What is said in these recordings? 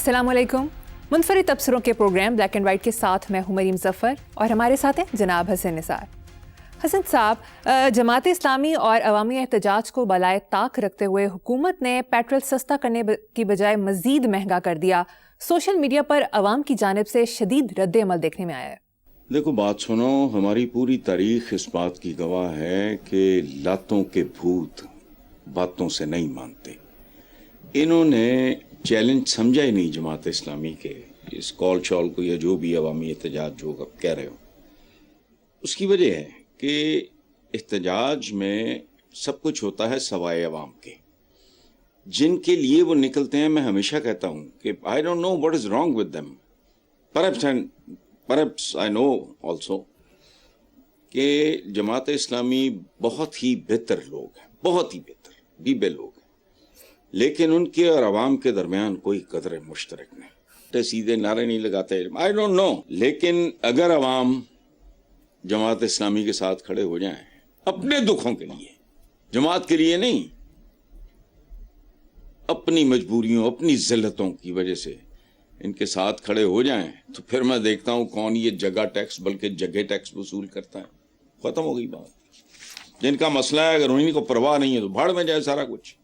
अस्सलाम वालेकुम। मुनफरिद तबसरों के प्रोग्राम ब्लैक एंड वाइट के साथ मैं हूं मरीम ज़फ़र और हमारे साथ हैं जनाब हसन निसार। हसन साहब, जमात इस्लामी और अवामी एहतजाज को बलाए ताक रखते हुए हुकूमत ने पेट्रोल सस्ता करने की बजाय मज़ीद महंगा कर दिया। सोशल मीडिया पर अवाम की जानिब से शदीद रद्द अमल देखने में आया है। देखो, बात सुनो, हमारी पूरी तारीख इस बात की गवाह है कि लातों के भूत बातों से नहीं मानते। इन्होंने चैलेंज समझा ही नहीं जमात इस्लामी के इस कॉल शॉल को, या जो भी अवामी एहतजाज जो आप कह रहे हो। उसकी वजह है कि एहतजाज में सब कुछ होता है सवाए अवाम के, जिनके लिए वो निकलते हैं। मैं हमेशा कहता हूँ कि I don't know what is wrong with them, perhaps I know also कि जमात इस्लामी बहुत ही बेहतर लोग हैं, बहुत ही बेहतर बीबे लोग हैं, लेकिन उनके और अवाम के दरमियान कोई कदर मुश्तरक नहीं, सीधे नारे नहीं लगाते। आई डोंट नो, लेकिन अगर अवाम जमात इस्लामी के साथ खड़े हो जाएं अपने दुखों के लिए, जमात के लिए नहीं, अपनी मजबूरियों अपनी जिल्लतों की वजह से इनके साथ खड़े हो जाएं, तो फिर मैं देखता हूं कौन ये जगह टैक्स बल्कि जगह टैक्स वसूल करता है। खत्म हो गई बात। जिनका मसला है, अगर उन्हीं को परवाह नहीं है तो भाड़ में जाए सारा कुछ।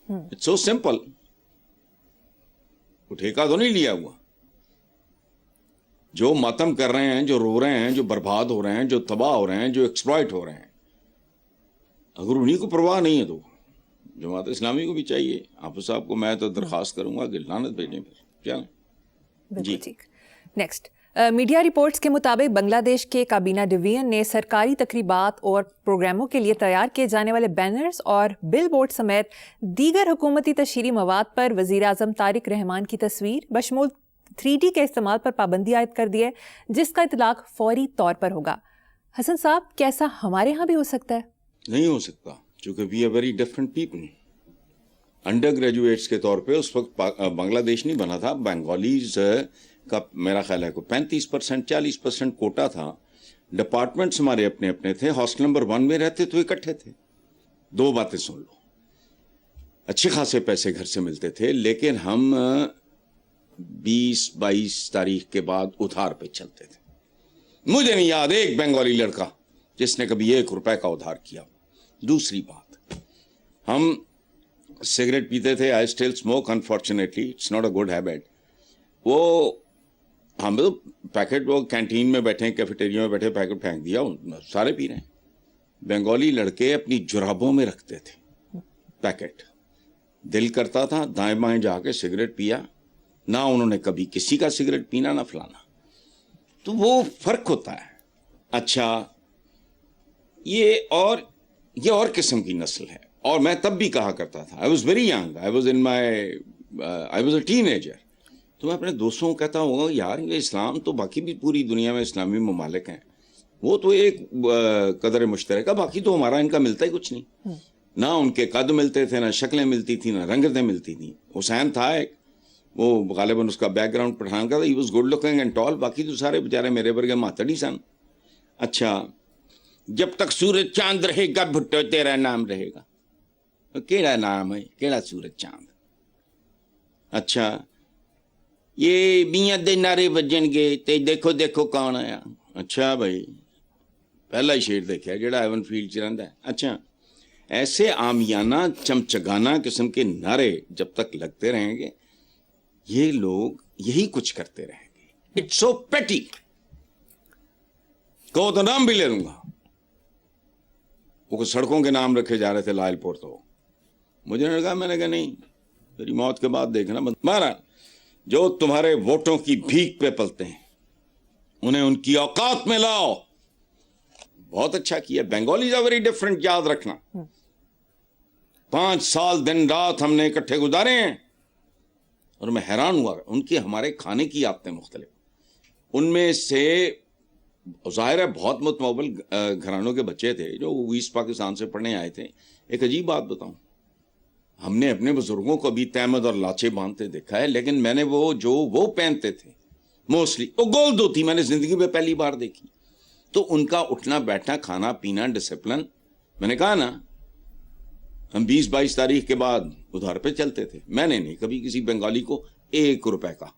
It's so simple. वो ठेका तो नहीं लिया हुआ। जो मातम कर रहे हैं, जो रो रहे हैं, जो बर्बाद हो रहे हैं, जो तबाह हो रहे हैं, जो एक्सप्लॉइट हो रहे हैं, अगर उन्हीं को परवाह नहीं है तो जमात इस्लामी को भी चाहिए। आप साहब को मैं तो दरखास्त करूंगा कि लानत भेजें फिर। चलें जी। ठीक। नेक्स्ट, मीडिया रिपोर्ट्स के मुताबिक बांग्लादेश के काबीना डिवीजन ने सरकारी तकरीबात और प्रोग्रामों के लिए तैयार किए जाने वाले बैनर्स और बिल बोर्ड समेत दीगर हुकूमती तशहीरी मवाद पर वज़ीर आज़म तारिक रहमान की तस्वीर बशमूल 3D के इस्तेमाल पर पाबंदी आयद कर दी है, जिसका इतलाक फौरी तौर पर होगा। हसन साहब, क्या ऐसा हमारे यहाँ भी हो सकता है? नहीं हो सकता, क्योंकि we are very different people. Undergraduates के तौर पे उस वक्त बांग्लादेश नहीं बना था। बंगालीज का मेरा ख्याल है को 35% 40% कोटा था। डिपार्टमेंट्स हमारे अपने अपने थे। हॉस्टल नंबर 1 में रहते तो इकट्ठे थे। दो बातें सुन लो, अच्छे खासे पैसे घर से मिलते थे, लेकिन हम 20-22 तारीख के बाद उधार पे चलते थे। मुझे नहीं याद एक बंगाली लड़का जिसने कभी 1 रुपए का उधार किया। दूसरी बात, हम सिगरेट पीते थे। I still smoke, unfortunately it's not a good habit. वो हम तो पैकेट, वो कैंटीन में बैठे, कैफेटेरिया में बैठे, पैकेट फेंक दिया, सारे पी रहे हैं। बंगाली लड़के अपनी जुराबों में रखते थे पैकेट। दिल करता था दाएं बाएं जाके सिगरेट पिया, ना उन्होंने कभी किसी का सिगरेट पीना ना फलाना। तो वो फर्क होता है। अच्छा, ये और किस्म की नस्ल है। और मैं तब भी कहा करता था, I was very young, I was a teenager, तो मैं अपने दोस्तों को कहता हूँ, यार ये इस्लाम तो बाकी भी पूरी दुनिया में इस्लामी ममालिक हैं, वो तो एक कदर मुश्तरक है, बाकी तो हमारा इनका मिलता ही कुछ नहीं। ना उनके कद मिलते थे, ना शक्लें मिलती थी, ना रंगतें मिलती थी। हुसैन था एक, वो गालिबन उसका बैकग्राउंड पठान का था, he was good looking and tall, बाकी तो सारे बेचारे मेरे वर्गे मातड़ी सन। अच्छा, जब तक सूरज चांद रहेगा भुट्टो तेरा नाम रहेगा। केड़ा नाम है, केड़ा सूरज चांद। अच्छा, ये मियां दे नारे बजणगे ते देखो देखो कौन आया। अच्छा भाई, पहला ही शेर देखा जेड़ा एवन फील्ड च रहिंदा है। अच्छा, ऐसे आमियाना चमचगाना किस्म के नारे जब तक लगते रहेंगे, ये लोग यही कुछ करते रहेंगे। इट्स सो पेटी। कहो तो नाम भी ले लूंगा। वो सड़कों के नाम रखे जा रहे थे लालपुर, तो मुझे नहीं लगा, मैंने कहा नहीं, मेरी मौत के बाद देखना। महाराज, जो तुम्हारे वोटों की भीख पे पलते हैं उन्हें उनकी औकात में लाओ। बहुत अच्छा किया। बंगालीज आर वेरी डिफरेंट, याद रखना। 5 साल दिन रात हमने इकट्ठे गुजारे हैं, और मैं हैरान हुआ उनके हमारे खाने की आदतें मुख्तलिफ। उनमें से ज़ाहिर है बहुत मुतमौल घरानों के बच्चे थे जो ईस्ट पाकिस्तान से पढ़ने आए थे। एक अजीब बात बताऊं, हमने अपने बुजुर्गों को भी तहमद और लाचे बांधते देखा है, लेकिन मैंने वो पहनते थे मोस्टली, वो गोल धोती मैंने जिंदगी में पहली बार देखी। तो उनका उठना बैठना, खाना पीना, डिसिप्लिन, मैंने कहा ना, हम 20-22 तारीख के बाद उधार पे चलते थे। मैंने नहीं कभी किसी बंगाली को 1 रुपए का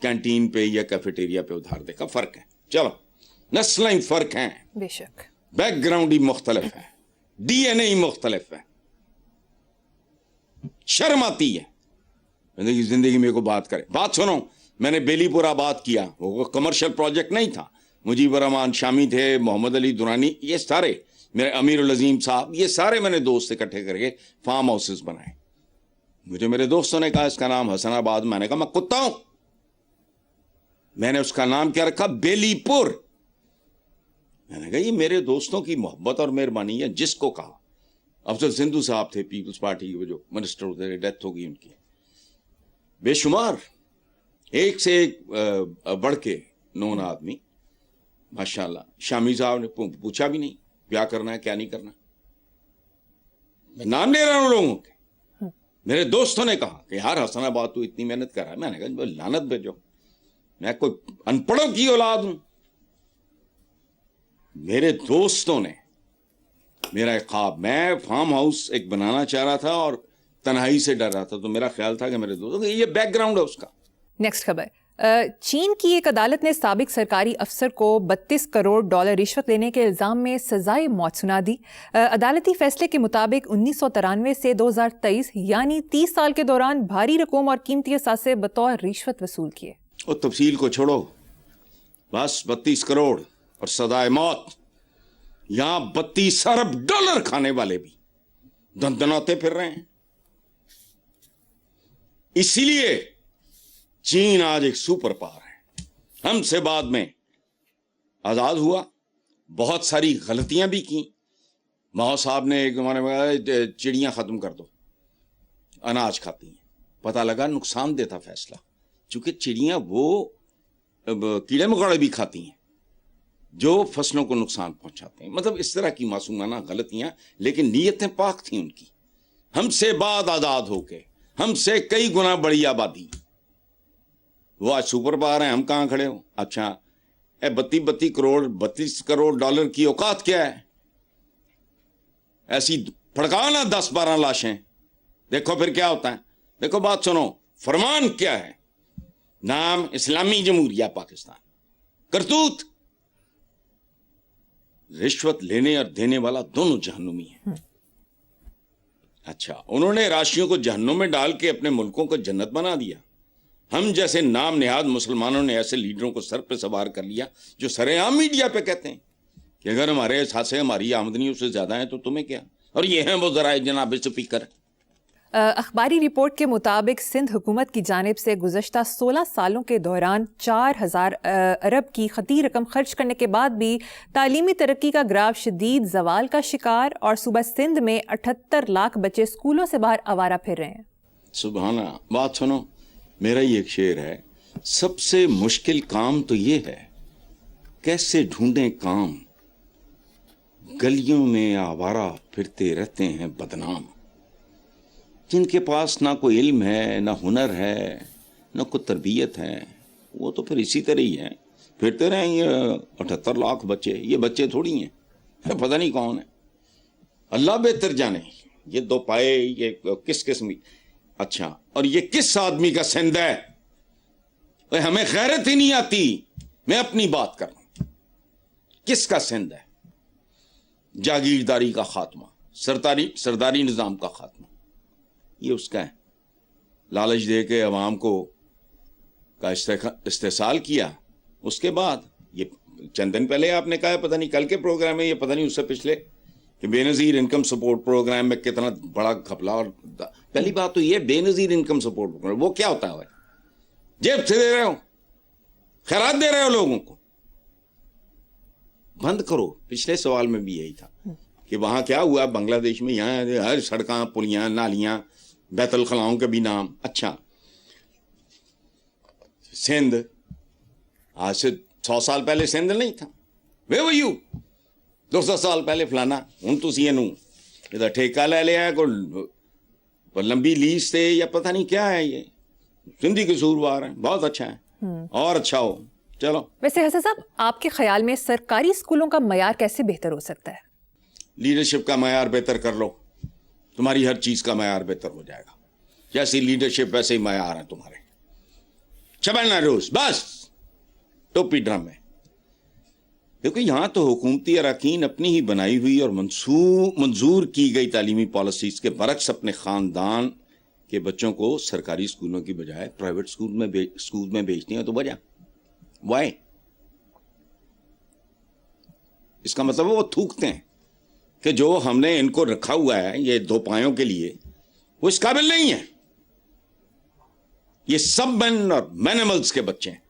कैंटीन पे या कैफेटेरिया पे उधार देगा, फर्क है। चलो, नस्लें ही फर्क हैं, बेशक, बैकग्राउंड ही मुख्तलिफ है, DNA ही मुख्तलिफ है। शर्म आती है जिंदगी में को बात करे। बात सुनो, मैंने बेलीपुर आबाद किया, वो कमर्शियल प्रोजेक्ट नहीं था। मुजीबर रहमान शामी थे, मोहम्मद अली दुरानी, ये सारे मेरे, अमीरुल अजीम साहब, ये सारे मैंने दोस्त इकट्ठे करके फार्म हाउसेस बनाए। मुझे मेरे दोस्तों ने कहा इसका नाम हसनाबाद, मैंने कहा मैं कुत्ता हूं, मैंने उसका नाम क्या रखा, बेलीपुर। मैंने कहा ये मेरे दोस्तों की मोहब्बत और मेहरबानी है। जिसको कहा, अफजल सिंधु साहब थे पीपल्स पार्टी के जो मिनिस्टर होते, डेथ हो गई उनकी। बेशुमार एक से एक बढ़ के नौन आदमी, माशाल्लाह। शामी साहब ने पूछा भी नहीं क्या करना है क्या नहीं करना, मैं नाम ले रहा हूं लोगों के। मेरे दोस्तों ने कहा कि यार हसनाबाद तू इतनी मेहनत कर रहा है। मैंने कहा लानत भेजो, मैं कोई अनपढ़ों की औलाद हूं। मेरे दोस्तों ने मेरा एक ख्वाब, मैं फार्म हाउस एक बनाना चाह रहा था और तन्हाई से डर रहा था, तो मेरा ख्याल था कि मेरे दोस्तों, ये बैकग्राउंड है उसका। नेक्स्ट खबर, चीन की एक अदालत ने साबिक सरकारी अफसर को $32 करोड़ रिश्वत लेने के इल्जाम में सजाए मौत सुना दी। अदालती फैसले के मुताबिक 1993 से 2023 यानी 30 साल के दौरान भारी रकम और कीमती असासे बतौर रिश्वत वसूल किए। और तफसील को छोड़ो, बस 32 करोड़ और सजाए मौत। यहां $32 अरब खाने वाले भी दंदनाते फिर रहे हैं। इसीलिए चीन आज एक सुपर पावर है। हमसे बाद में आजाद हुआ, बहुत सारी गलतियां भी की। माओ साहब ने एक जमाने में कहा चिड़ियां खत्म कर दो, अनाज खाती हैं। पता लगा नुकसान देता फैसला, चूंकि चिड़ियां वो कीड़े मकोड़े भी खाती हैं जो फसलों को नुकसान पहुंचाते हैं। मतलब इस तरह की मासूमाना गलतियां, लेकिन नीयतें पाक थी उनकी। हमसे बाद आजाद होके हमसे कई गुना बड़ी आबादी, वो आज सुपर पावर है, हम कहां खड़े हो। अच्छा, 32 करोड़ डॉलर की औकात क्या है? ऐसी फड़काओ ना 10-12 लाशें, देखो फिर क्या होता है। देखो बात सुनो, फरमान क्या है, नाम इस्लामी जमहूरिया पाकिस्तान, करतूत रिश्वत लेने और देने वाला दोनों जहन्नुमी है। अच्छा, उन्होंने राशियों को जहन्नुम में डाल के अपने मुल्कों को जन्नत बना दिया। हम जैसे नाम निहाद मुसलमानों ने ऐसे लीडरों को सर पे सवार कर लिया जो सरेआम मीडिया पे कहते हैं कि अगर हमारे एहसास हमारी आमदनी उससे ज्यादा है तो तुम्हें क्या। और ये हैं वो जरा जनाब स्पीकर। अखबारी रिपोर्ट के मुताबिक सिंध हुकूमत की जानिब से गुज़श्ता 16 सालों के दौरान 4000 अरब की खती रकम खर्च करने के बाद भी तालीमी तरक्की का ग्राफ शदीद जवाल का शिकार, और सुबह सिंध में 78 लाख बच्चे स्कूलों से बाहर आवारा फिर रहे हैं। सुभाना। बात सुनो, मेरा ही एक शेर है, सबसे मुश्किल काम तो ये है कैसे ढूंढें काम, गलियों में आवारा फिरते रहते हैं बदनाम। जिनके पास ना कोई इल्म है, ना हुनर है, ना कोई तरबियत है, वो तो फिर इसी तरह ही है, फिरते रहेंगे। 78 लाख बच्चे, ये बच्चे थोड़ी हैं, पता नहीं कौन है, अल्लाह बेहतर जाने। ये दो पाए, ये किस किस्म। अच्छा, और ये किस आदमी का सिंध है? हमें गैरत ही नहीं आती। मैं अपनी बात कर रहा हूं, किसका सिंध है? जागीरदारी का खात्मा, सरदारी निजाम का खात्मा, ये उसका है। लालच दे के अवाम को का इस्तेसाल किया। उसके बाद ये चंद दिन पहले आपने कहा, पता नहीं कल के प्रोग्राम में, ये पता नहीं उससे पिछले, कि बेनज़ीर इनकम सपोर्ट प्रोग्राम में कितना बड़ा घपला। और पहली बात तो ये, बेनज़ीर इनकम सपोर्ट प्रोग्राम वो क्या होता है? जेब से दे रहे हो, खैरात दे रहे हो लोगों को, बंद करो। पिछले सवाल में भी यही था कि वहां क्या हुआ बांग्लादेश में, यहाँ हर सड़कां, पुलियां, नालियां, बैतुल खलाओं के भी नाम। अच्छा, सिंध आज से 100 साल पहले सिंध नहीं था। वे वो यू 200 साल पहले फलाना, हूं तुसी इनू इधर ठेका ले लिया, कोई लंबी लीज से या पता नहीं क्या है। ये सिंधी कसूरवार है, बहुत अच्छा है और अच्छा हो। चलो, वैसे हसन साहब, आपके ख्याल में सरकारी स्कूलों का मयार कैसे बेहतर हो सकता है? लीडरशिप का मयार बेहतर कर लो, तुम्हारी हर चीज का मयार बेहतर हो जाएगा। जैसी लीडरशिप वैसे ही मयार है तुम्हारे। चबलना रोज, बस टोपी ड्रम में। देखो यहां तो हुकूमती अरकान अपनी ही बनाई हुई और मंजूर की गई तालीमी पॉलिसीज के बरक्स अपने खानदान के बच्चों को सरकारी स्कूलों की बजाय प्राइवेट स्कूल में भेजते हैं। तो वजह वाई? इसका मतलब वो थूकते हैं कि जो हमने इनको रखा हुआ है ये दो पायों के लिए, वो इस काबिल नहीं है। ये सब मैन और मैनिमल्स के बच्चे हैं।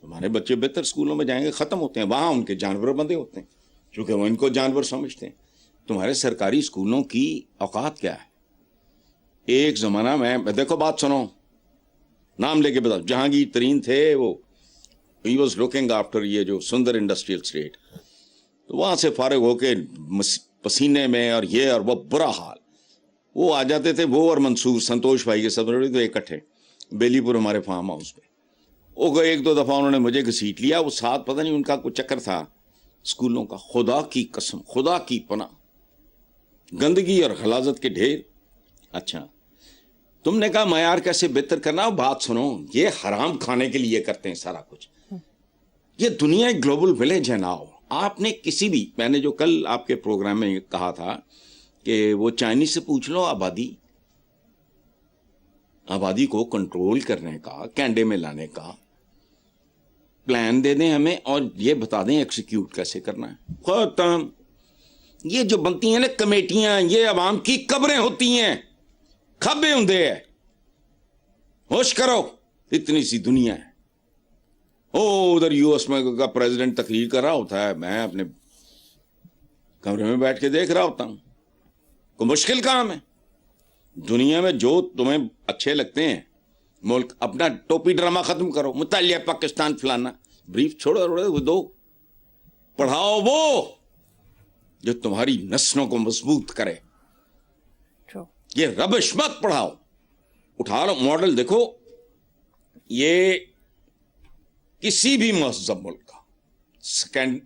हमारे बच्चे बेहतर स्कूलों में जाएंगे, खत्म होते हैं, वहां उनके जानवर बंधे होते हैं क्योंकि वो इनको जानवर समझते हैं। तुम्हारे सरकारी स्कूलों की औकात क्या है? एक जमाना में, देखो बात सुनो, नाम लेके बताओ, जहांगीर तरीन थे, वो ही वॉज लुकिंग आफ्टर ये जो सुंदर इंडस्ट्रियल स्टेट, तो वहां से फारिग होके पसीने में और ये और वो बुरा हाल, वो आ जाते थे, वो और मंसूर संतोष भाई के सब तो इकट्ठे बेलीपुर हमारे फार्म हाउस पे। वो गए, एक दो दफा उन्होंने मुझे घसीट लिया, वो साथ पता नहीं उनका कुछ चक्कर था स्कूलों का। खुदा की कसम, खुदा की पनाह, गंदगी और गलाजत के ढेर। अच्छा, तुमने कहा मयार कैसे बेहतर करना? बात सुनो, ये हराम खाने के लिए करते हैं सारा कुछ। ये दुनिया एक ग्लोबल विलेज है ना। आपने किसी भी, मैंने जो कल आपके प्रोग्राम में कहा था कि वो चाइनीज से पूछ लो, आबादी को कंट्रोल करने का, कैंडे में लाने का प्लान दे दें हमें और ये बता दें एक्सिक्यूट कैसे करना है। खत्म। ये जो बनती हैं ना कमेटियां, ये अवाम की कब्रें होती हैं, खब्बे होंगे हैं। होश करो, इतनी सी दुनिया है। ओ उधर यूएस में का प्रेसिडेंट तकरीर कर रहा होता है, मैं अपने कमरे में बैठ के देख रहा होता हूं। कोई मुश्किल काम है? दुनिया में जो तुम्हें अच्छे लगते हैं मुल्क, अपना टोपी ड्रामा खत्म करो, मुतालिया पाकिस्तान फलाना, ब्रीफ छोड़ो, दो पढ़ाओ वो जो तुम्हारी नस्लों को मजबूत करे। ये रबिश मत पढ़ाओ। उठा लो मॉडल, देखो ये किसी भी महजब मुल्क का,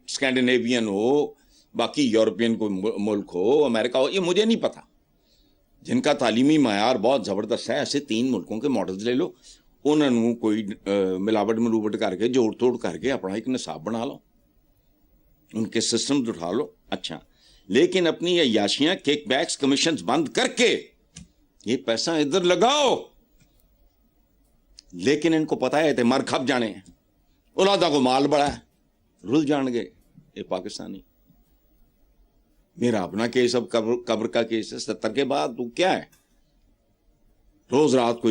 स्कैंडिनेवियन हो, बाकी यूरोपियन कोई मुल्क हो, अमेरिका हो, ये मुझे नहीं पता, जिनका तालीमी मायार बहुत जबरदस्त है, ऐसे 3 मुल्कों के मॉडल्स ले लो, उन्होंने कोई मिलावट करके जोड़ तोड़ करके अपना एक निसाब बना लो, उनके सिस्टम उठा लो। अच्छा, लेकिन अपनी ये याशियां, किकबैक्स, कमीशंस बंद करके ये पैसा इधर लगाओ। लेकिन इनको पता है थे मर खप जाने, औलादा को माल बड़ा है, रुल जान गए ये पाकिस्तानी। मेरा अपना केस अब कब्र का केस है 70 के बाद। तो क्या है, रोज रात को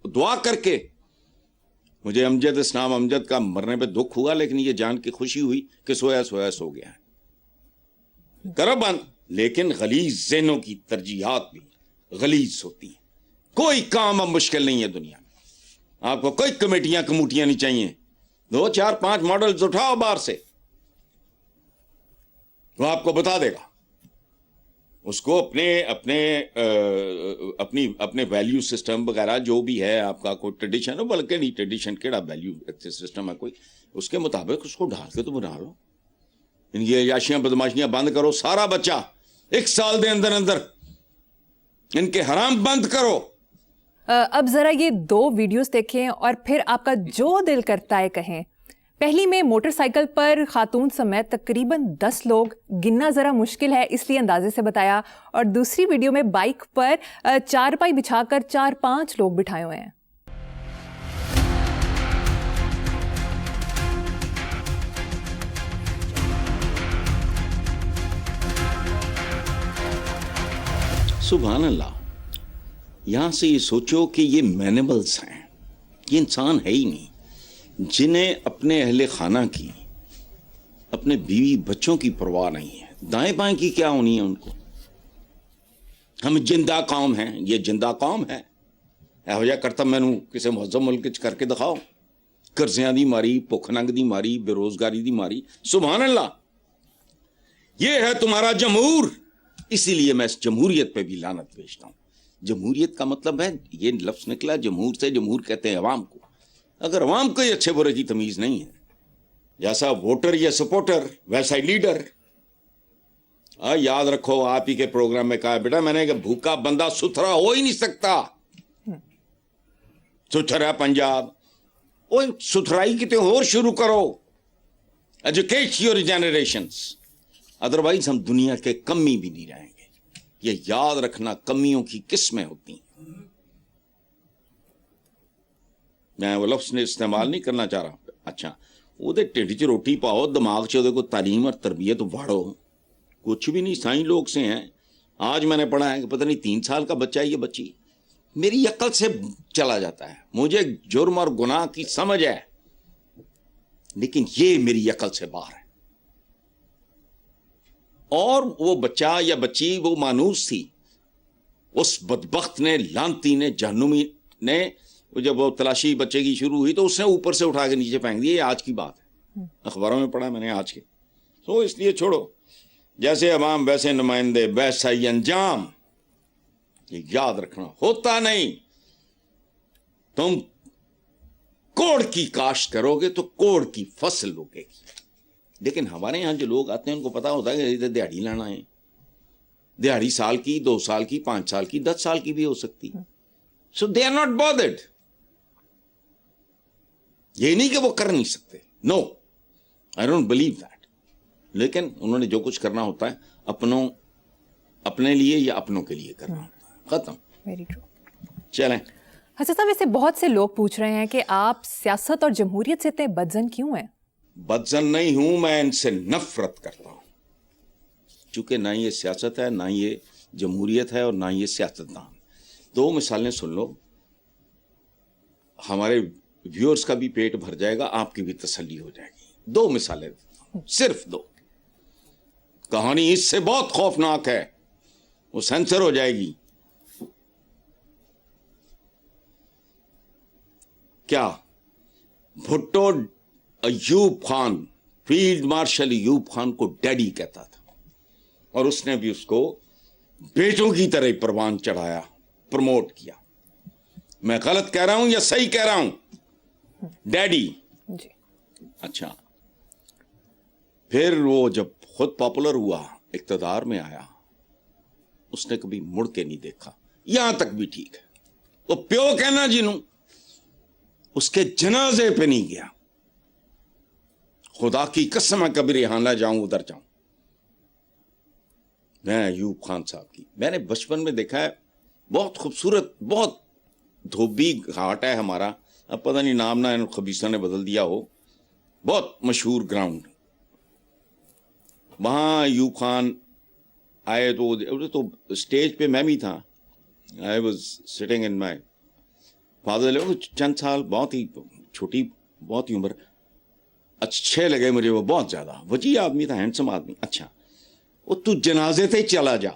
दुआ करके, मुझे इस्लाम अमजद का मरने पे दुख हुआ, लेकिन ये जान के खुशी हुई कि सोया सो गया है। करो बंद। लेकिन गलीज ज़हनों की तरजीहात भी गलीज होती है। कोई काम अब मुश्किल नहीं है दुनिया में। आपको कोई कमेटियां नहीं चाहिए, 2 4 5 मॉडल्स उठाओ बाहर से, वो आपको बता देगा। उसको अपने वैल्यू सिस्टम वगैरह जो भी है, आपका कोई ट्रेडिशन हो, बल्कि नहीं ट्रेडिशन केड़ा वैल्यू सिस्टम है कोई, उसके मुताबिक उसको ढाल के तो बना लो। ये याशियां बदमाशियां बंद करो। सारा बच्चा 1 साल के अंदर अंदर इनके हराम बंद करो। अब जरा ये 2 वीडियोस देखें और फिर आपका जो दिल करता है कहें। पहली में मोटरसाइकिल पर खातून समेत तकरीबन 10 लोग, गिनना ज़रा मुश्किल है इसलिए अंदाजे से बताया, और दूसरी वीडियो में बाइक पर चारपाई बिछाकर 4-5 लोग बिठाए हुए हैं। सुभान अल्लाह। यहां से ये सोचो कि ये मैनिमल्स हैं, ये इंसान है ही नहीं, जिन्हें अपने अहले खाना की, अपने बीवी बच्चों की परवाह नहीं है। दाएं बाएं की क्या होनी है उनको? हम जिंदा कौम हैं, ये जिंदा कौम है। ਇਹੋ ਜਿਹਾ ਕਰਤਬ ਮੈਨੂੰ ਕਿਸੇ ਮੁਹੱਜ਼ਮ ਮੁਲਕ 'ਚ ਕਰਕੇ ਦਿਖਾਓ। ਕਰਜ਼ਿਆਂ ਦੀ ਮਾਰੀ, ਭੁੱਖ ਨੰਗ ਦੀ ਮਾਰੀ, बेरोजगारी ਦੀ मारी। सुभान अल्लाह। ये है तुम्हारा जमहूर। इसीलिए मैं इस जमहूरियत पे भी लानत भेजता हूँ। जमहूरियत का मतलब है, ये लफ्ज निकला जमहूर से, जमहूर कहते हैं अवाम को। अगर अवाम को अच्छे बुरे की तमीज नहीं है, जैसा वोटर या सपोर्टर वैसा ही लीडर। याद रखो, आप ही के प्रोग्राम में कहा बेटा मैंने कि भूखा बंदा सुथरा हो ही नहीं सकता। सुथरा पंजाब, ओए सुथराई कितने और शुरू करो, एजुकेट योर जनरेशंस, अदरवाइज हम दुनिया के कमी भी नहीं रहेंगे। ये याद रखना, कमियों की किस्में होती हैं। मैं वो लफ्ज़ ने इस्तेमाल नहीं करना चाह रहा। अच्छा, ਉਹਦੇ ਢਿੱਡ 'ਚ रोटी पाओ, दिमाग 'ਚ ਉਹਦੇ को तालीम और तरबियत वाड़ो, कुछ भी नहीं। साईं लोग से हैं। आज मैंने पढ़ा है कि पता नहीं 3 साल का बच्चा है, ये बच्ची मेरी अक्ल से चला जाता है। मुझे जुर्म और गुनाह की समझ है, लेकिन ये मेरी अक्ल से बाहर है। और वो बच्चा या बच्ची वो मानूस थी, उस बदबख्त ने, लानती ने, जहन्नुमी ने, जब वो तलाशी बच्चे की शुरू हुई तो उसने ऊपर से उठा के नीचे फेंक दिया। ये आज की बात है, अखबारों में पढ़ा मैंने आज के। तो इसलिए छोड़ो, जैसे अवाम वैसे नुमाइंदे वैसा ही अंजाम। ये याद रखना, होता नहीं। तुम कोड़ की काश्त करोगे तो कोड़ की फसल उगेगी। लेकिन हमारे यहाँ जो लोग आते हैं उनको पता होता है कि दिहाड़ी लाना है। दिहाड़ी साल की, 2 साल की, 5 साल की, 10 साल की भी हो सकती। So they are not bothered. ये नहीं कि वो कर नहीं सकते, no, I don't believe that. लेकिन उन्होंने जो कुछ करना होता है अपने लिए या अपनों के लिए करना होता है। खत्म। Very true. चलें। अच्छा साहब, वैसे बहुत से लोग पूछ रहे हैं कि आप सियासत और जमहूरियत से इतने बदजन क्यों हैं? बदजन नहीं हूं मैं, इनसे नफरत करता हूं। चूंकि ना ये सियासत है, ना ये जमहूरियत है, और ना ये सियासतदान। 2 मिसालें सुन लो, हमारे व्यूअर्स का भी पेट भर जाएगा, आपकी भी तसल्ली हो जाएगी। 2 मिसालें, सिर्फ 2। कहानी इससे बहुत खौफनाक है, वो सेंसर हो जाएगी। क्या भुट्टो अयूब खान, फील्ड मार्शल अयूब खान को डैडी कहता था, और उसने भी उसको बेटों की तरह परवान चढ़ाया, प्रमोट किया। मैं गलत कह रहा हूं या सही कह रहा हूं? डैडी जी। अच्छा, फिर वो जब खुद पॉपुलर हुआ, इक्तदार में आया, उसने कभी मुड़ के नहीं देखा। यहां तक भी ठीक है, वो प्यो कहना जिन्हों, उसके जनाजे पे नहीं गया। खुदा की कसम है, कभी रिहाना जाऊं उधर जाऊं। मैं अयूब खान साहब की मैंने बचपन में देखा है, बहुत खूबसूरत, बहुत धोबी घाट है हमारा, अब पता नहीं नाम ना खबीसा ने बदल दिया हो, बहुत मशहूर ग्राउंड। वहां अयूब खान आए तो स्टेज पे मैं भी था। I was sitting in my father, चंद साल, बहुत ही छोटी, बहुत ही उम्र, अच्छे लगे मुझे वो, बहुत ज्यादा वजी आदमी था, हैंडसम आदमी। अच्छा, वो तू जनाजे थे चला जा,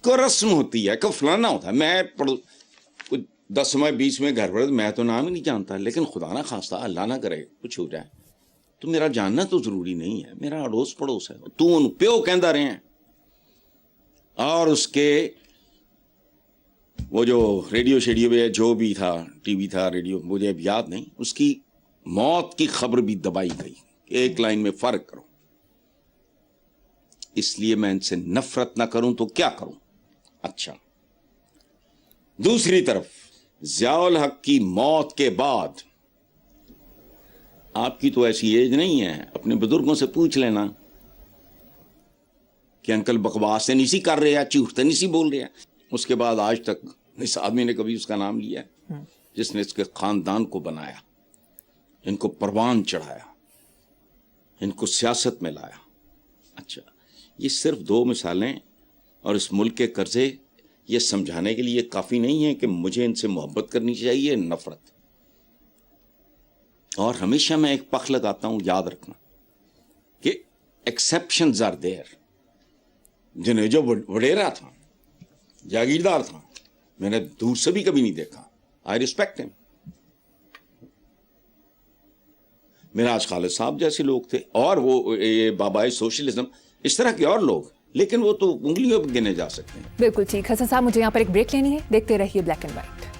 को रस्म होती है, को फलाना होता है। मैं कुछ 10वें 20वें घर पर, मैं तो नाम ही नहीं जानता, लेकिन खुदा ना खास्ता, अल्लाह ना करे कुछ हो जाए तो मेरा जानना तो जरूरी नहीं है, मेरा अड़ोस पड़ोस है। तू उन प्यो कहता रहे हैं। और उसके वो जो रेडियो शेडियो पे जो भी था, टीवी था, रेडियो, मुझे अब याद नहीं, उसकी मौत की खबर भी दबाई गई, एक लाइन में फर्क करो। इसलिए मैं इनसे नफरत ना करूं तो क्या करूं? अच्छा, दूसरी तरफ ज़ियाउल हक की मौत के बाद, आपकी तो ऐसी एज नहीं है, अपने बुजुर्गों से पूछ लेना कि अंकल बकवास नहीं सी कर रहे हैं, झूठ नहीं सी बोल रहे हैं। उसके बाद आज तक इस आदमी ने कभी उसका नाम लिया है जिसने इसके खानदान को बनाया, इनको परवान चढ़ाया, इनको सियासत में लाया। अच्छा, ये सिर्फ 2 मिसालें, और इस मुल्क के कर्जे ये समझाने के लिए काफ़ी नहीं है कि मुझे इनसे मोहब्बत करनी चाहिए, नफरत। और हमेशा मैं एक पख लगाता हूं, याद रखना कि एक्सेप्शंस आर देयर। जिन्हें जो वडेरा था, जागीरदार था, मैंने दूर से भी कभी नहीं देखा, I respect him. Miraj Khalid साहब जैसे लोग थे, और वो ये बाबाए सोशलिज्म, इस तरह के और लोग, लेकिन वो तो उंगलियों पर गिने जा सकते हैं। बिल्कुल ठीक। हसन साहब, मुझे यहाँ पर एक ब्रेक लेनी है, देखते रहिए black and white.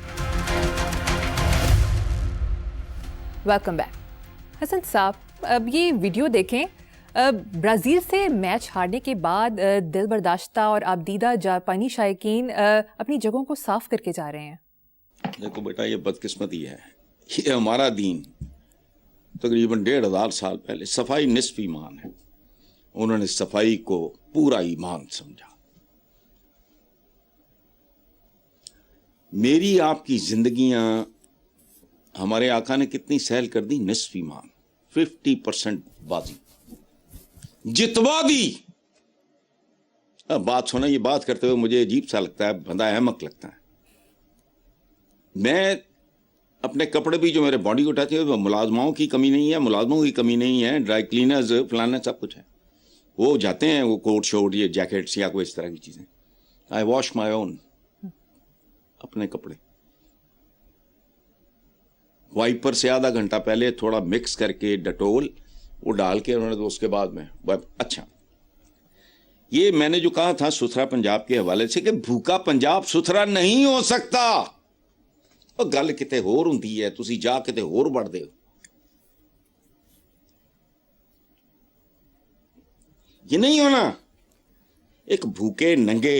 Welcome back. Hasan साहब, अब ये वीडियो देखें, ब्राज़ील से मैच हारने के बाद दिल बर्दाश्ता और आबदीदा जापानी शायकीन अपनी जगहों को साफ करके जा रहे हैं। देखो बेटा, ये बदकिस्मती है, ये हमारा दीन तकरीबन 1500 साल पहले, सफाई निस्फ ईमान है, उन्होंने सफाई को पूरा ईमान समझा। मेरी आपकी जिंदगियां हमारे आका ने कितनी सहल कर दी, निस्फ ईमान, 50% बाजी जितवा दी। अब बात सुना, ये बात करते हुए मुझे अजीब सा लगता है, बंदा अहमक लगता है। मैं अपने कपड़े भी जो मेरे बॉडी को टच है, मुलाजमाओं की कमी नहीं है, मुलाजमों की कमी नहीं है, ड्राई क्लीनर्स फलाना सब कुछ है, वो जाते हैं, वो कोट शोट, ये जैकेट्स या कोई इस तरह की चीजें। आई वॉश माई ओन, अपने कपड़े वाइपर से आधा घंटा पहले थोड़ा मिक्स करके डेटोल वो डाल के उन्होंने, तो उसके बाद में अच्छा। ये मैंने जो कहा था सुथरा पंजाब के हवाले से कि भूखा पंजाब सुथरा नहीं हो सकता, और गल किते होर हुंदी है, तुसी जा किते होर बढ़दे हो। ये नहीं होना, एक भूखे नंगे।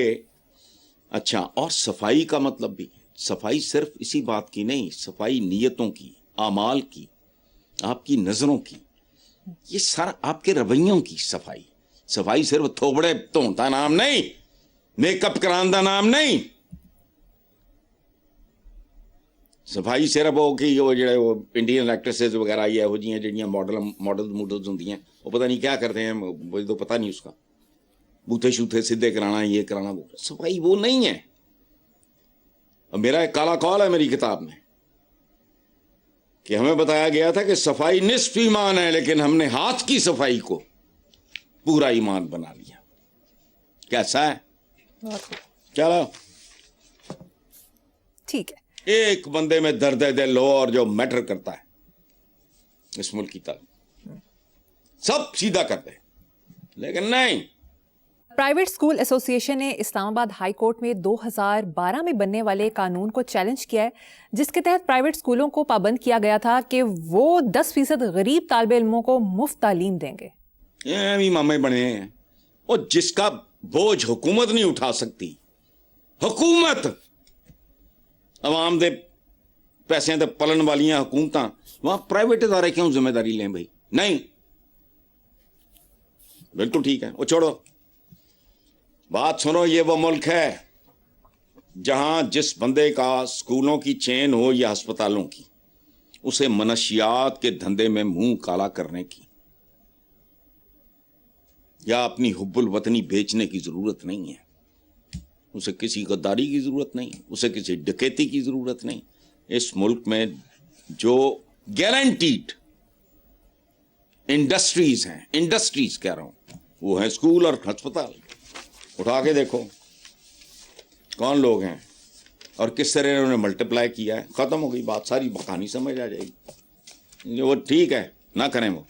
अच्छा, और सफाई का मतलब भी, सफाई सिर्फ इसी बात की नहीं, सफाई नीयतों की, आमाल की, आपकी नजरों की, ये सारा आपके रवैयों की सफाई। सफाई सिर्फ थोबड़े धोण दा नाम नहीं, मेकअप कराने दा नाम नहीं। सफाई सिर्फ वो कि वो जो इंडियन एक्ट्रेसेस वगैरह ये हो जी ਜਿਹੜੀਆਂ मॉडल्स ਹੁੰਦੀਆਂ, वो पता नहीं क्या करते हैं, मुझे तो पता नहीं उसका, बूथे शूथे सीधे कराना, ये कराना, वो सफाई वो नहीं है। और मेरा एक काला कौल है मेरी किताब में कि हमें बताया गया था कि सफाई निस्फ ईमान है, लेकिन हमने हाथ की सफाई को पूरा ईमान बना लिया। कैसा है? चलो ठीक है। एक बंदे में दर्द दिल हो और जो मैटर करता है इस मुल्क की तरफ, सब सीधा करते हैं, लेकिन नहीं। प्राइवेट स्कूल एसोसिएशन ने इस्लामाबाद हाई कोर्ट में 2012 में बनने वाले कानून को चैलेंज किया है, जिसके तहत प्राइवेट स्कूलों को पाबंद किया गया था कि वो 10% गरीब तालिब इल्मों को मुफ्त तालीम देंगे। ये भी मामे बने हैं, और जिसका बोझ हुकूमत नहीं उठा सकती, हुकूमत अवाम दे पैसे ते पलन वालियां हुकूमतां, वहां प्राइवेट इदारे क्यों जिम्मेदारी लें भाई? नहीं, बिल्कुल ठीक है, वो छोड़ो। बात सुनो, ये वो मुल्क है जहां जिस बंदे का स्कूलों की चेन हो या अस्पतालों की, उसे मनशियात के धंधे में मुंह काला करने की या अपनी हुब्बुल वतनी बेचने की जरूरत नहीं है। उसे किसी गद्दारी की जरूरत नहीं, उसे किसी डकैती की जरूरत नहीं। इस मुल्क में जो गारंटीड इंडस्ट्रीज हैं, इंडस्ट्रीज कह रहा हूं, वो है स्कूल और अस्पताल। उठा के देखो कौन लोग हैं और किस तरह इन्होंने मल्टीप्लाई किया है, खत्म हो गई बात, सारी कहानी समझ आ जाएगी। वो ठीक है, ना करें वो।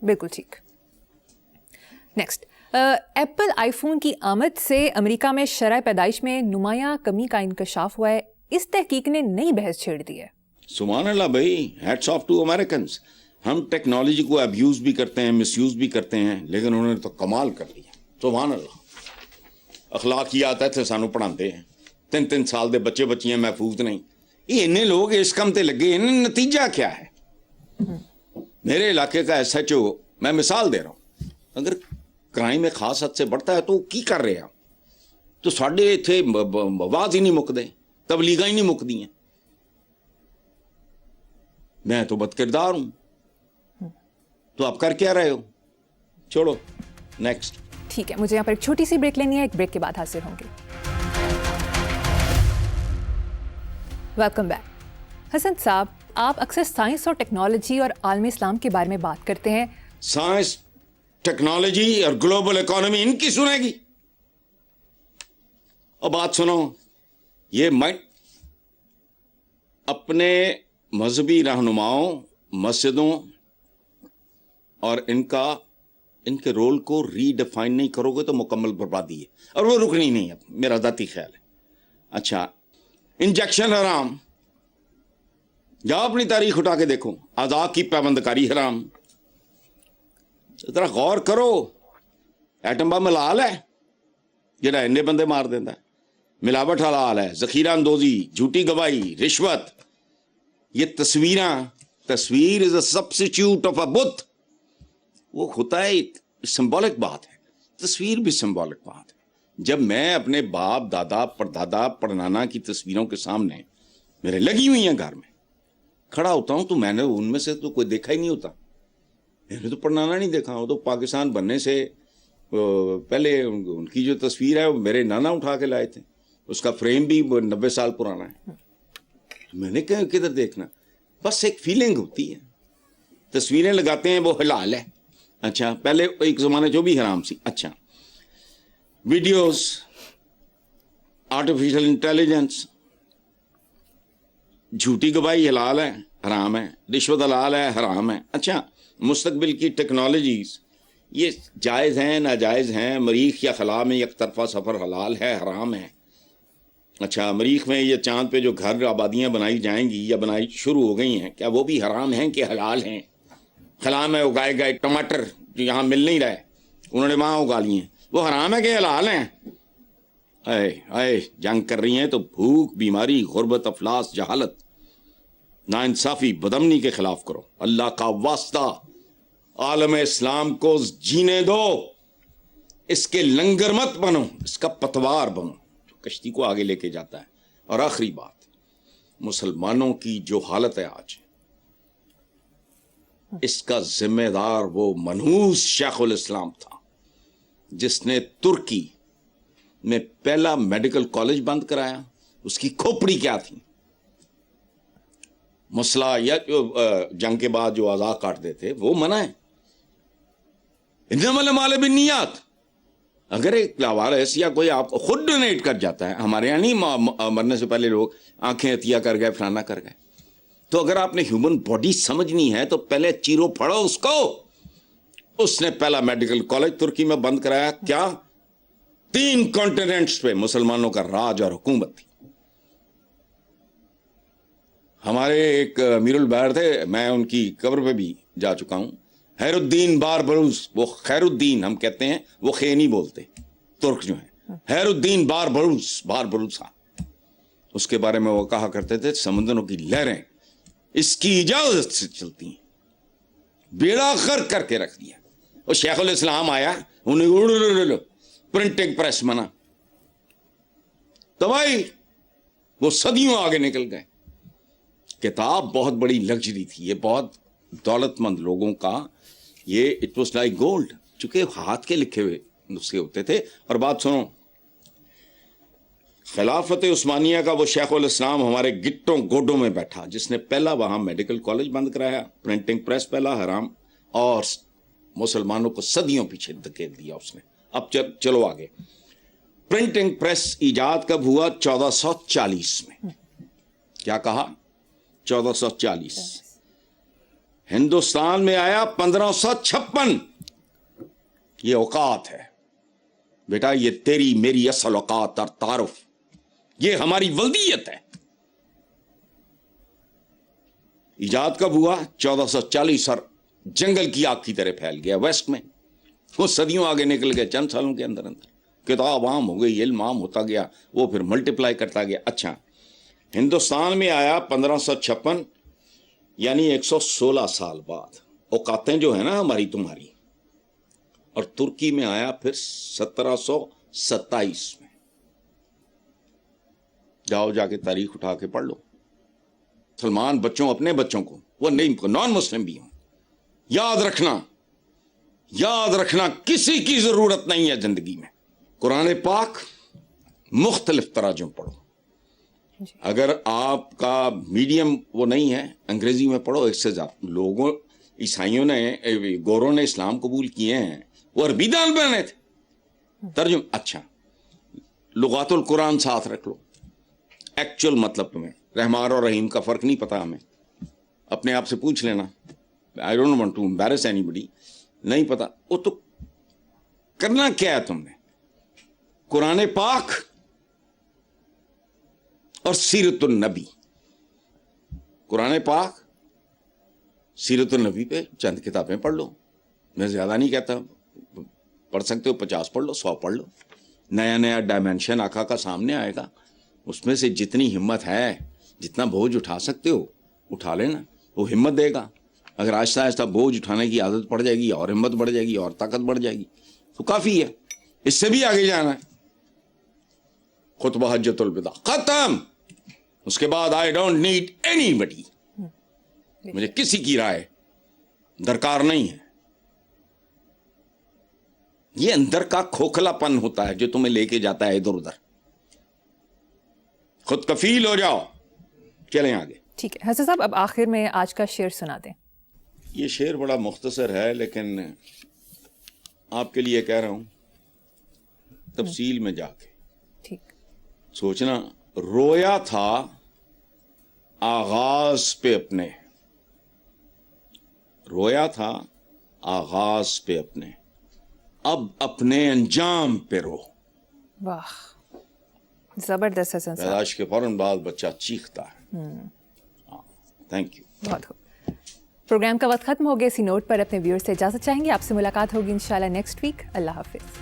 बिल्कुल ठीक। नेक्स्ट, एप्पल आईफोन की आमद से अमेरिका में शरह पैदाइश में नुमायां कमी का इंकशाफ हुआ है। इस तहकीक ने नई बहस छेड़ दी है। सुभान अल्लाह भाई, हैट्स ऑफ टू अमेरिकन्स। हम टेक्नोलॉजी को अब्यूज भी करते हैं, मिसयूज भी करते हैं, लेकिन उन्होंने तो कमाल कर लिया। सुभान अल्लाह। अखलाकियात है सानू पढ़ाते हैं, 3-3 साल के बच्चे बच्चियां महफूज नहीं। ये इन्ने लोग इस काम ते लगे, इन्हें नतीजा क्या है? मेरे इलाके का SHO, मैं मिसाल दे रहा हूं, अगर क्राइम में खास हद से बढ़ता है तो की कर रहे हैं? तो साढ़े इत्थे आवाज ही नहीं मुकदे, तबलीगा ही नहीं मुकदी हैं। मैं तो बदकिरदार हूं, तो आप कर क्या रहे हो? छोड़ो, नेक्स्ट। ठीक है, मुझे यहाँ पर एक छोटी सी ब्रेक लेनी है, एक ब्रेक के बाद हाजिर होंगे। Welcome back. हसन साहब, आप अक्सर साइंस और टेक्नोलॉजी और आलमी इस्लाम के बारे में बात करते हैं। साइंस, टेक्नोलॉजी और ग्लोबल इकोनॉमी इनकी सुनेगी? और बात सुनो, ये माइंड अपने मजहबी रहनुमाओं, मस्जिदों और इनके रोल को रीडिफाइन नहीं करोगे तो मुकम्मल बर्बादी है, और वो रुकनी नहीं है, मेरा जाती ख्याल है। अच्छा, इंजेक्शन हराम, जाओ अपनी तारीख उठा के देखो, आज़ा की पाबंदकारी हराम। जरा गौर करो, एटम बम हलाल है जिहड़ा इन्ने बंदे मार देंदा, ملاوٹ حلال ہے, ذخیرہ اندوزی, جھوٹی گواہی, رشوت, یہ تصویر از اے سبسٹیوٹ آف اے بت. وہ ہوتا ہے سمبولک بات ہے, تصویر بھی سمبولک بات ہے. جب میں اپنے باپ دادا پردادا پڑنانا کی تصویروں کے سامنے میرے لگی ہوئی ہیں گھر میں کھڑا ہوتا ہوں تو میں نے ان میں سے تو کوئی دیکھا ہی نہیں ہوتا. میں نے تو پڑنانا نہیں دیکھا. وہ تو پاکستان بننے سے پہلے ان کی جو تصویر ہے وہ میرے نانا اٹھا کے لائے تھے, اس کا فریم بھی 90 سال پرانا ہے. میں نے کہا کدھر دیکھنا, بس ایک فیلنگ ہوتی ہے. تصویریں لگاتے ہیں وہ حلال ہے, اچھا پہلے ایک زمانے جو بھی حرام سی. اچھا ویڈیوز, آرٹیفیشل انٹیلیجنس, جھوٹی گواہی حلال ہے حرام ہے, رشوت حلال ہے حرام ہے. اچھا مستقبل کی ٹیکنالوجیز یہ جائز ہیں ناجائز ہیں, مریخ یا خلا میں یک طرفہ سفر حلال ہے حرام ہے. اچھا مریخ میں یہ چاند پہ جو گھر آبادیاں بنائی جائیں گی یا بنائی شروع ہو گئی ہیں, کیا وہ بھی حرام ہیں کہ حلال ہیں؟ خلا میں اگائے گئے ٹماٹر جو یہاں مل نہیں رہے, انہوں نے وہاں اگا لیے ہیں, وہ حرام ہے کہ حلال ہیں؟ اے جنگ کر رہی ہیں تو بھوک, بیماری, غربت, افلاس, جہالت, ناانصافی, بدامنی کے خلاف کرو. اللہ کا واسطہ عالم اسلام کو جینے دو, اس کے لنگر مت بنو, اس کا پتوار بنو جو کشتی کو آگے لے کے جاتا ہے. اور آخری بات, مسلمانوں کی جو حالت ہے آج, اس کا ذمہ دار وہ منحوس شیخ الاسلام تھا جس نے ترکی میں پہلا میڈیکل کالج بند کرایا. اس کی کھوپڑی کیا تھی؟ مسئلہ یا جو جنگ کے بعد جو اعضاء کاٹتے تھے وہ منع ہے. انما الاعمال بالنیات. اگر ایک لاوارث یا کوئی آپ خود ڈونیٹ کر جاتا ہے, ہمارے یہاں نہیں مرنے سے پہلے لوگ آنکھیں عطیہ کر گئے, فلانا کر گئے, تو اگر آپ نے ہیومن باڈی سمجھنی ہے تو پہلے چیرو پھڑو اس کو. اس نے پہلا میڈیکل کالج ترکی میں بند کرایا. کیا 3 کانٹیننٹس پہ مسلمانوں کا راج اور حکومت تھی. ہمارے ایک امیر البحر تھے, میں ان کی قبر پہ بھی جا چکا ہوں, خیر الدین بار بروز. وہ خیر الدین ہم کہتے ہیں, وہ خے نہیں بولتے ترک جو ہیں. خیر الدین بار بروز صاحب, اس کے بارے میں وہ کہا کرتے تھے سمندروں کی لہریں اس کی اجازت سے چلتی ہیں, بیڑا غرق کر کے رکھ دیا. وہ شیخ الاسلام آیا, انہیں پرنٹنگ پریس منا تباہی, وہ صدیوں آگے نکل گئے. کتاب بہت بڑی لگژری تھی, یہ بہت دولت مند لوگوں کا, یہ اٹ واز لائک گولڈ, چونکہ ہاتھ کے لکھے ہوئے نسخے ہوتے تھے. اور بات سنو, خلافت عثمانیہ کا وہ شیخ الاسلام ہمارے گٹوں گوڈوں میں بیٹھا جس نے پہلا وہاں میڈیکل کالج بند کرایا, پرنٹنگ پریس پہلا حرام, اور مسلمانوں کو صدیوں پیچھے دھکیل دیا اس نے. اب چلو آگے. پرنٹنگ پریس ایجاد کب ہوا؟ 1440 میں. کیا کہا؟ 1440. ہندوستان میں آیا 1556. یہ اوقات ہے بیٹا, یہ تیری میری اصل اوقات اور تعارف, یہ ہماری ولدیت ہے. ایجاد کب ہوا؟ 1440, اور جنگل کی آگ کی طرح پھیل گیا ویسٹ میں. وہ صدیوں آگے نکل گئے چند سالوں کے اندر اندر. کتاب عام ہو گئی, علم عام ہوتا گیا, وہ پھر ملٹیپلائی کرتا گیا. اچھا ہندوستان میں آیا 1556, یعنی 116 سال بعد. اوقاتیں جو ہیں نا ہماری تمہاری. اور ترکی میں آیا پھر 1727 میں. جاؤ جا کے تاریخ اٹھا کے پڑھ لو. سلمان بچوں, اپنے بچوں کو, وہ نہیں نان مسلم بھی ہوں, یاد رکھنا کسی کی ضرورت نہیں ہے زندگی میں. قرآن پاک مختلف تراجم پڑھو. اگر آپ کا میڈیم وہ نہیں ہے, انگریزی میں پڑھو. اس سے زیادہ لوگوں, عیسائیوں نے, گوروں نے اسلام قبول کیے ہیں, وہ عربی دان بنے تھے ترجم. اچھا لغات القرآن ساتھ رکھ لو. ایکچوئل مطلب تمہیں رحمان اور رحیم کا فرق نہیں پتا ہمیں, اپنے آپ سے پوچھ لینا. I don't want to embarrass anybody. نہیں پتا, وہ تو کرنا کیا ہے تم نے؟ قرآن پاک اور سیرت النبی. قرآن پاک, سیرت النبی پہ چند کتابیں پڑھ لو. میں زیادہ نہیں کہتا, پڑھ سکتے ہو 50 پڑھ لو, 100 پڑھ لو, نیا نیا ڈائمینشن آقا کا سامنے آئے گا. اس میں سے جتنی ہمت ہے, جتنا بوجھ اٹھا سکتے ہو اٹھا لینا, وہ ہمت دے گا. اگر آہستہ آہستہ بوجھ اٹھانے کی عادت پڑ جائے گی اور ہمت بڑھ جائے گی اور طاقت بڑھ جائے گی تو کافی ہے. اس سے بھی آگے جانا ہے. خطبہ حجۃ الوداع ختم. اس کے بعد آئی ڈونٹ نیڈ اینی بڈی, مجھے کسی کی رائے درکار نہیں ہے. یہ اندر کا کھوکھلا پن ہوتا ہے جو تمہیں لے کے جاتا ہے ادھر ادھر. خود کفیل ہو جاؤ, چلیں آگے. ٹھیک ہے حسن صاحب, اب آخر میں آج کا شعر سنا دیں. یہ شعر بڑا مختصر ہے لیکن آپ کے لیے کہہ رہا ہوں تفصیل میں جا کے. ٹھیک. سوچنا, رویا تھا آغاز پہ اپنے, رویا تھا آغاز پہ اپنے, اب اپنے انجام پہ رو. واہ, زبردست حسن صاحب. پیدائش کے فوراً بعد بچہ چیختا ہے. Thank you. بہت خوب. پروگرام کا وقت ختم ہو گیا. اسی نوٹ پر اپنے ویورز سے اجازت چاہیں گے. آپ سے ملاقات ہوگی انشاءاللہ نیکسٹ ویک. اللہ حافظ.